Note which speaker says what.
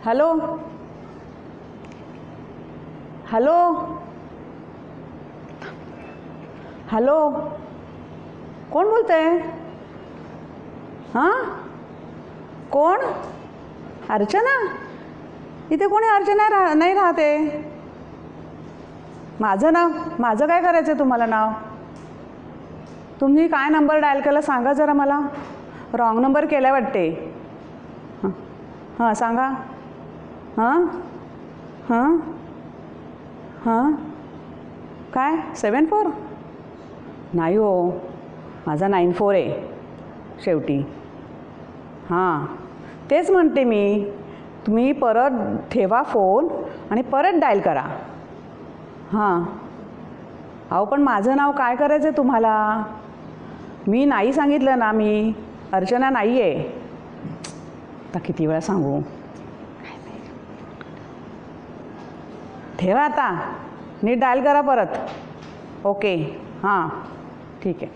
Speaker 1: Hello hello hello कोण बोलतं आहे? हां कोण? अर्चना? इथे कोणी अर्चना नाही राहते. माझं काय करायचं आहे तुम्हाला? नाव तुम्ही काय नंबर डायल केला सांगा जरा मला. रॉंग नंबर केला वाटते. हां हां सांगा. हां हां हां काय 74? नाही हो, माझा 94 आहे शेवटी. हां तेच म्हणते मी, तुम्ही परत ठेवा फोन आणि परत डायल करा. हां अहो पण माझं नाव काय करायचं आहे तुम्हाला? मी नाही सांगितलं ना, मी अर्चना नाही आहे. आता किती वेळा सांगू? ठेवा आता, नीट डायल करा परत. ओके हां ठीक आहे.